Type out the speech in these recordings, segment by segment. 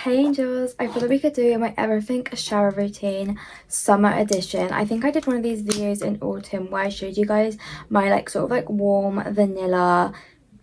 Hey angels, I thought we could do my everything shower routine summer edition. I think I did one of these videos in autumn where I showed you guys my sort of warm vanilla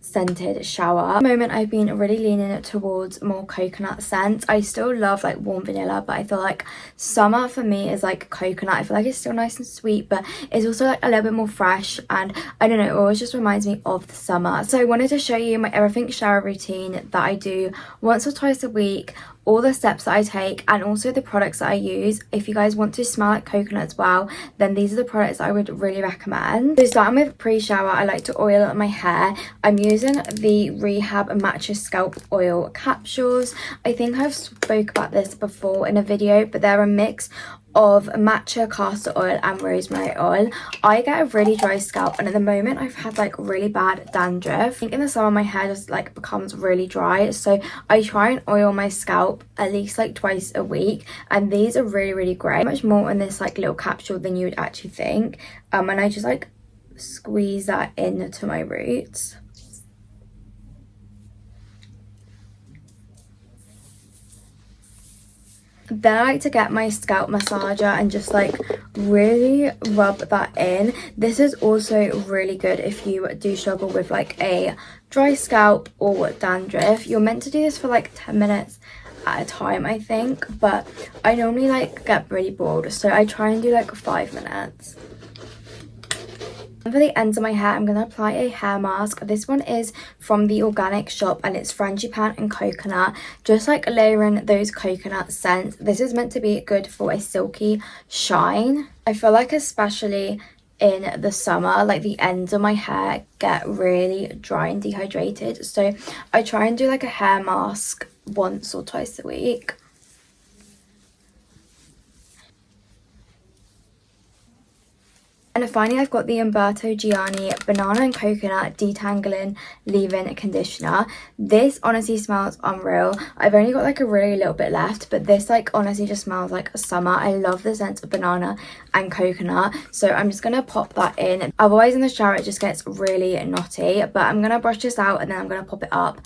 scented shower. At the moment I've been really leaning towards more coconut scents. I still love warm vanilla, but I feel like summer for me is coconut. I feel like it's still nice and sweet, but it's also a little bit more fresh, and I don't know, it always just reminds me of the summer. So I wanted to show you my everything shower routine that I do once or twice a week, all the steps that I take, and also the products that I use. If you guys want to smell like coconut as well, then these are the products I would really recommend. So starting with pre-shower, I like to oil my hair. I'm using the Rehab Matcha Scalp Oil capsules. I think I've spoke about this before in a video, but they're a mix of matcha, castor oil and rosemary oil. I get a really dry scalp, and at the moment I've had really bad dandruff. I think in the summer my hair just becomes really dry, so I try and oil my scalp at least twice a week, and these are really great. Much more in this little capsule than you would actually think, and I just squeeze that into my roots. Then I like to get my scalp massager and just really rub that in. This is also really good if you do struggle with a dry scalp or dandruff. You're meant to do this for 10 minutes at a time, I think, but I normally get really bored, so I try and do 5 minutes. And for the ends of my hair, I'm going to apply a hair mask. This one is from the organic shop and it's frangipane and coconut. Just layering those coconut scents. This is meant to be good for a silky shine. I feel especially in the summer, the ends of my hair get really dry and dehydrated. So I try and do a hair mask once or twice a week. And finally, I've got the Umberto Gianni Banana and Coconut Detangling Leave-In Conditioner. This honestly smells unreal. I've only got a really little bit left, but this honestly just smells like summer. I love the scent of banana and coconut, so I'm just going to pop that in. Otherwise in the shower it just gets really knotty, but I'm going to brush this out and then I'm going to pop it up.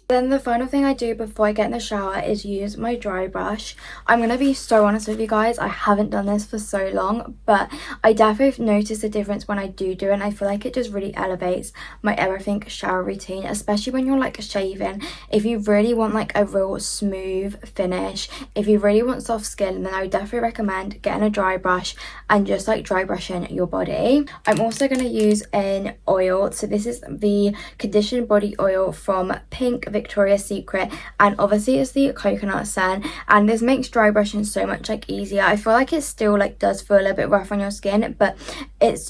Then the final thing I do before I get in the shower is use my dry brush. I'm going to be so honest with you guys, I haven't done this for so long, but I definitely notice a difference when I do it, and I feel it just really elevates my everything shower routine, especially when you're shaving. If you really want a real smooth finish, if you really want soft skin, then I would definitely recommend getting a dry brush and just dry brushing your body. I'm also going to use an oil. So this is the conditioned body oil from Pink Victoria's Secret, and obviously it's the coconut scent, and this makes dry brushing so much easier. I feel it still does feel a little bit rough on your skin, but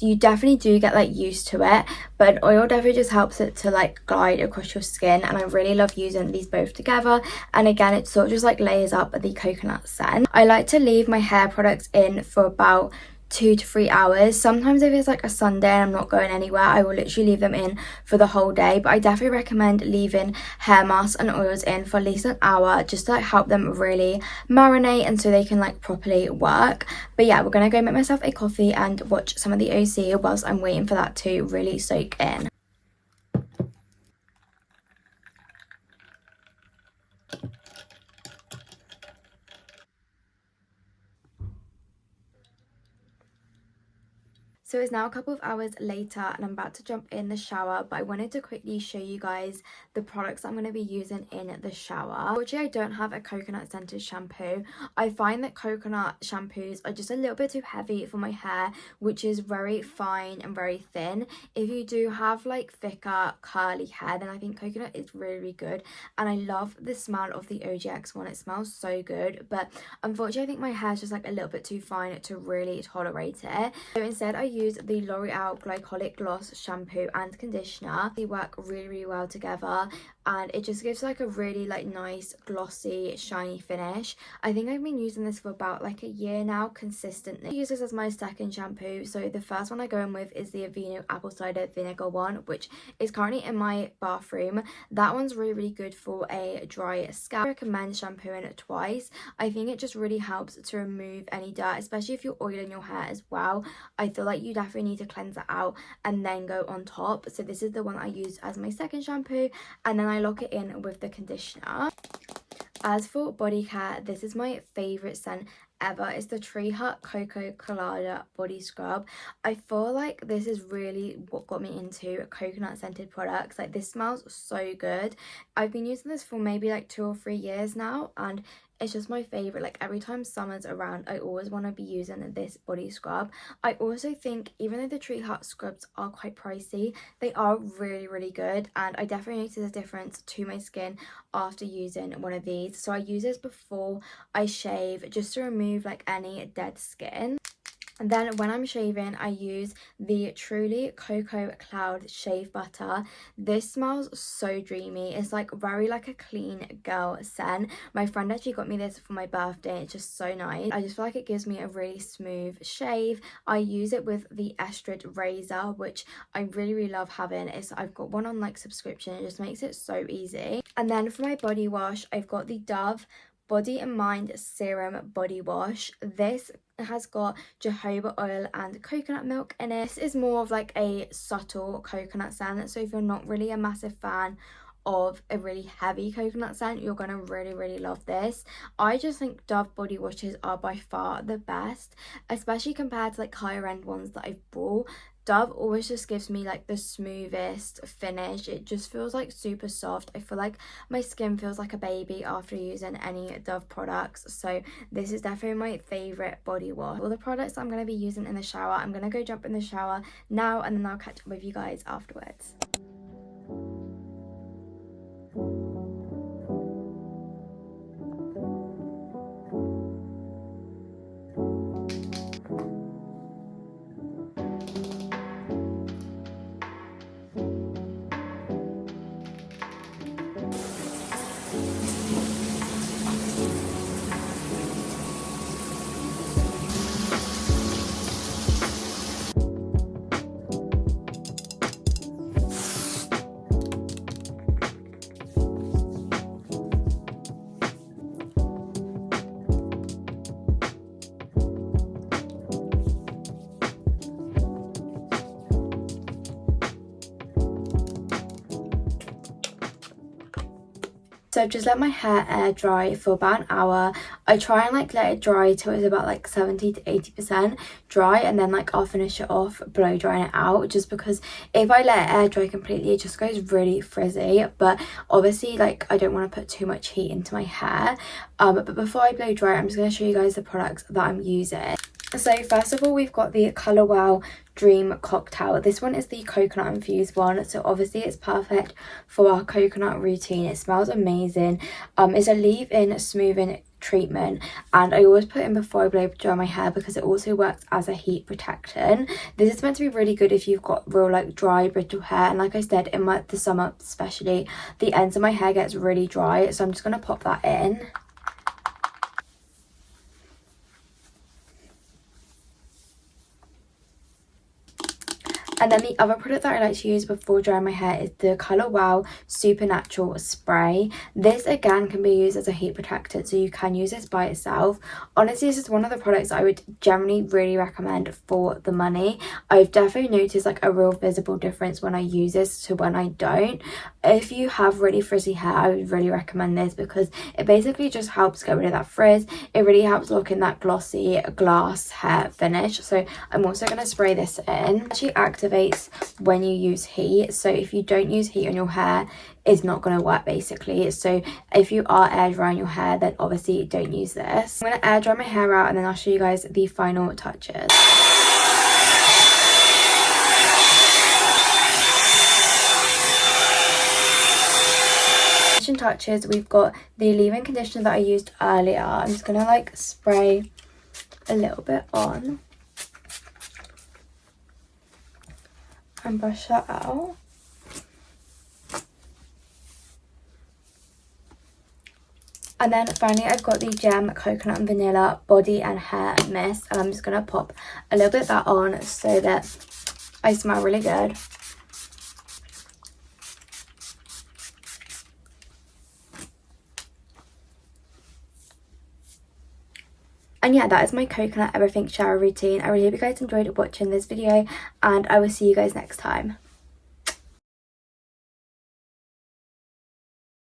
you definitely do get used to it, but an oil definitely just helps it to glide across your skin, and I really love using these both together. And again, it sort of just layers up the coconut scent. I like to leave my hair products in for about 2 to 3 hours. Sometimes if it's a Sunday and I'm not going anywhere, I will literally leave them in for the whole day, but I definitely recommend leaving hair masks and oils in for at least an hour, just to help them really marinate and so they can properly work. But yeah, we're gonna go make myself a coffee and watch some of the OC whilst I'm waiting for that to really soak in. So it's now a couple of hours later and I'm about to jump in the shower, but I wanted to quickly show you guys the products I'm going to be using in the shower. Unfortunately, I don't have a coconut scented shampoo. I find that coconut shampoos are just a little bit too heavy for my hair, which is very fine and very thin. If you do have thicker curly hair, then I think coconut is really good, and I love the smell of the OGX one. It smells so good, but unfortunately I think my hair is just a little bit too fine to really tolerate it. So instead I use the L'Oreal Glycolic Gloss shampoo and conditioner. They work really well together, and it just gives a really nice glossy shiny finish. I think I've been using this for about a year now consistently. I use this as my second shampoo. So the first one I go in with is the Aveeno Apple Cider Vinegar one, which is currently in my bathroom. That one's really good for a dry scalp. I recommend shampooing it twice. I think it just really helps to remove any dirt, especially if you're oiling your hair as well. I feel you definitely need to cleanse it out and then go on top. So this is the one I use as my second shampoo, and then I lock it in with the conditioner. As for body care, this is my favourite scent ever. It's the Tree Hut Cocoa Colada Body Scrub. I feel like this is really what got me into coconut scented products. Like, this smells so good. I've been using this for maybe like 2 or 3 years now, and it's just my favourite. Like, every time summer's around, I always want to be using this body scrub. I also think, even though the Tree Hut scrubs are quite pricey, they are really, really good, and I definitely notice a difference to my skin after using one of these. So I use this before I shave, just to remove like any dead skin. And then when I'm shaving, I use the Truly Cocoa Cloud Shave Butter. This smells so dreamy. It's like very like a clean girl scent. My friend actually got me this for my birthday. It's just so nice. I just feel like it gives me a really smooth shave. I use it with the Estrid razor, which I really, really love having. I've got one on like subscription. It just makes it so easy. And then for my body wash, I've got the Dove Body and Mind Serum Body Wash. This has got jojoba oil and coconut milk in it. This is more of like a subtle coconut scent, so if you're not really a massive fan of a really heavy coconut scent, you're gonna really, really love this. I just think Dove body washes are by far the best, especially compared to like higher end ones that I've bought. Dove always just gives me like the smoothest finish. It just feels like super soft. I feel like my skin feels like a baby after using any Dove products. So this is definitely my favourite body wash. All the products I'm going to be using in the shower, I'm going to go jump in the shower now, and then I'll catch up with you guys afterwards. So I've just let my hair air dry for about an hour. I try and like let it dry till it's about like 70 to 80% dry, and then like I'll finish it off blow drying it out, just because if I let it air dry completely, it just goes really frizzy. But obviously, like, I don't want to put too much heat into my hair. But before I blow dry, I'm just going to show you guys the products that I'm using. So first of all, we've got the Colour Wow Dream Cocktail. This one is the coconut infused one, so obviously it's perfect for our coconut routine. It smells amazing. It's a leave-in smoothing treatment, and I always put in before I blow dry my hair because it also works as a heat protectant. This is meant to be really good if you've got real like dry brittle hair, and like I said, in the summer especially, the ends of my hair gets really dry, so I'm just going to pop that in. And then the other product that I like to use before drying my hair is the Colour Wow Supernatural Spray. This again can be used as a heat protectant, so you can use this by itself. Honestly, this is one of the products I would generally really recommend for the money. I've definitely noticed like a real visible difference when I use this to when I don't. If you have really frizzy hair, I would really recommend this because it basically just helps get rid of that frizz. It really helps lock in that glossy glass hair finish. So I'm also going to spray this in. It actually activates when you use heat, so if you don't use heat on your hair, it's not going to work basically. So if you are air drying your hair, then obviously don't use this. I'm going to air dry my hair out, and then I'll show you guys the final touches. Touches, we've got the leave-in conditioner that I used earlier. I'm just gonna like spray a little bit on and brush that out. And then finally, I've got the Gem Coconut and Vanilla Body and Hair Mist, and I'm just gonna pop a little bit of that on so that I smell really good. And yeah, that is my coconut everything shower routine. I really hope you guys enjoyed watching this video, and I will see you guys next time.